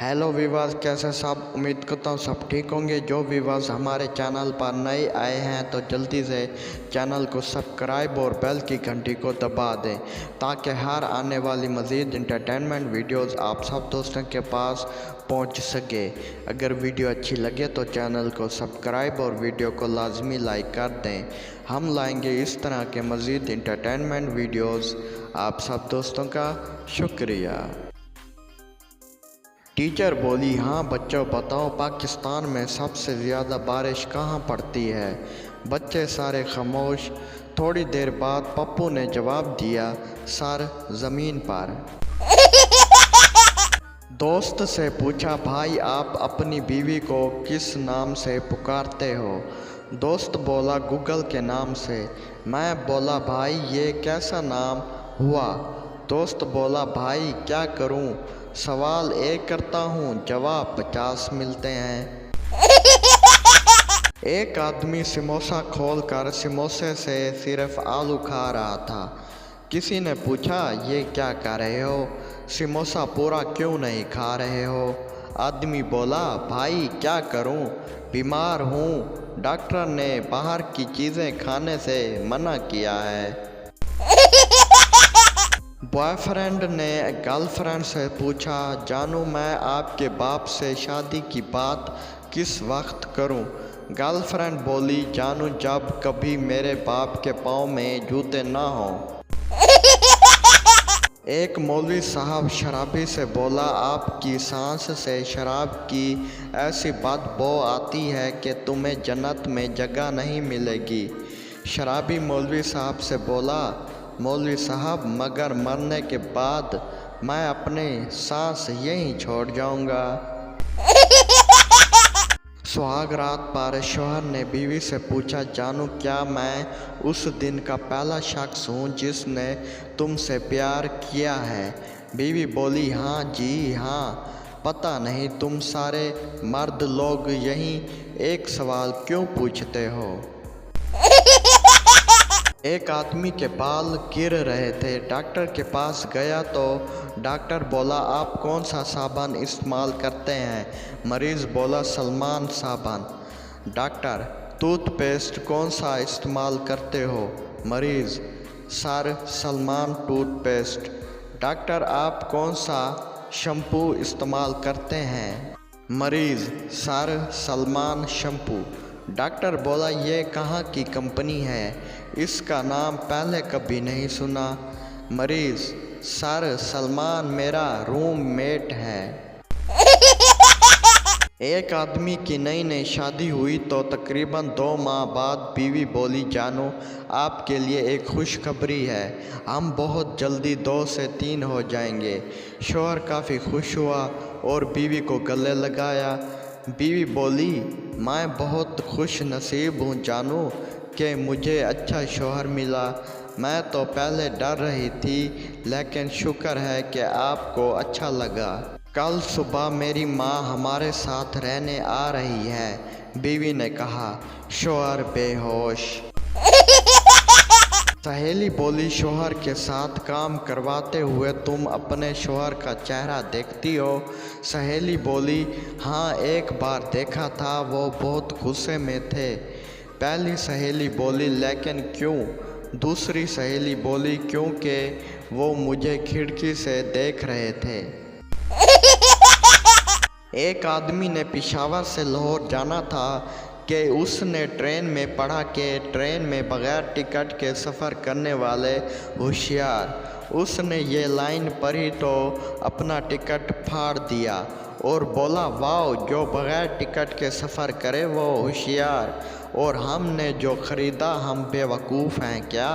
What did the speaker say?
Hello viewers, कैसे सब। उम्मीद करता हूँ सब ठीक होंगे। जो वीवर्स हमारे चैनल पर नए आए हैं तो जल्दी से चैनल को सब्सक्राइब और बेल की घंटी को दबा दें ताकि हर आने वाली मज़ीद इंटरटेनमेंट वीडियोस आप सब दोस्तों के पास पहुंच सके। अगर वीडियो अच्छी लगे तो चैनल को सब्सक्राइब और वीडियो को लाजमी लाइक कर दें। हम लाएंगे इस तरह के मज़ीद इंटरटेनमेंट वीडियोज़ आप सब दोस्तों का शुक्रिया। टीचर बोली, हाँ बच्चों बताओ, पाकिस्तान में सबसे ज़्यादा बारिश कहाँ पड़ती है। बच्चे सारे खामोश। थोड़ी देर बाद पप्पू ने जवाब दिया, सर ज़मीन पर। दोस्त से पूछा, भाई आप अपनी बीवी को किस नाम से पुकारते हो। दोस्त बोला, गूगल के नाम से। मैं बोला, भाई ये कैसा नाम हुआ। दोस्त बोला, भाई क्या करूं, सवाल एक करता हूँ जवाब 50 मिलते हैं। एक आदमी समोसा खोलकर समोसे से सिर्फ आलू खा रहा था। किसी ने पूछा, ये क्या कर रहे हो, समोसा पूरा क्यों नहीं खा रहे हो। आदमी बोला, भाई क्या करूं, बीमार हूँ, डॉक्टर ने बाहर की चीज़ें खाने से मना किया है। बॉयफ्रेंड ने गर्लफ्रेंड से पूछा, जानू मैं आपके बाप से शादी की बात किस वक्त करूं। गर्लफ्रेंड बोली, जानू जब कभी मेरे बाप के पाँव में जूते ना हो। एक मौलवी साहब शराबी से बोला, आपकी सांस से शराब की ऐसी बदबू आती है कि तुम्हें जन्नत में जगह नहीं मिलेगी। शराबी मौलवी साहब से बोला, मौलवी साहब मगर मरने के बाद मैं अपने सांस यहीं छोड़ जाऊंगा। सुहाग रात पर शौहर ने बीवी से पूछा, जानू क्या मैं उस दिन का पहला शख्स हूँ जिसने तुमसे प्यार किया है। बीवी बोली, हाँ जी हाँ। पता नहीं तुम सारे मर्द लोग यहीं एक सवाल क्यों पूछते हो। एक आदमी के बाल गिर रहे थे, डॉक्टर के पास गया तो डॉक्टर बोला, आप कौन सा साबुन इस्तेमाल करते हैं। मरीज़ बोला, सलमान साबुन। डॉक्टर, टूथपेस्ट कौन सा इस्तेमाल करते हो। मरीज़, सर सलमान टूथपेस्ट। डॉक्टर, आप कौन सा शैम्पू इस्तेमाल करते हैं। मरीज़, सर सलमान शैम्पू। डॉक्टर बोला, ये कहाँ की कंपनी है, इसका नाम पहले कभी नहीं सुना। मरीज़, सर सलमान मेरा रूममेट है। एक आदमी की नई नई शादी हुई तो तकरीबन 2 माह बाद बीवी बोली, जानू आपके लिए एक खुशखबरी है, हम बहुत जल्दी 2 से 3 हो जाएंगे। शौहर काफ़ी खुश हुआ और बीवी को गले लगाया। बीवी बोली, मैं बहुत खुश नसीब हूँ जानू कि मुझे अच्छा शौहर मिला। मैं तो पहले डर रही थी लेकिन शुक्र है कि आपको अच्छा लगा। कल सुबह मेरी माँ हमारे साथ रहने आ रही है, बीवी ने कहा। शौहर बेहोश। सहेली बोली, शौहर के साथ काम करवाते हुए तुम अपने शौहर का चेहरा देखती हो। सहेली बोली, हाँ एक बार देखा था, वो बहुत गुस्से में थे। पहली सहेली बोली, लेकिन क्यों। दूसरी सहेली बोली, क्योंकि वो मुझे खिड़की से देख रहे थे। एक आदमी ने पेशावर से लाहौर जाना था कि उसने ट्रेन में पढ़ा कि ट्रेन में बग़ैर टिकट के सफ़र करने वाले होशियार। उसने ये लाइन पढ़ी तो अपना टिकट फाड़ दिया और बोला, वाह, जो बग़ैर टिकट के सफ़र करे वो होशियार, और हमने जो ख़रीदा हम बेवकूफ़ हैं क्या।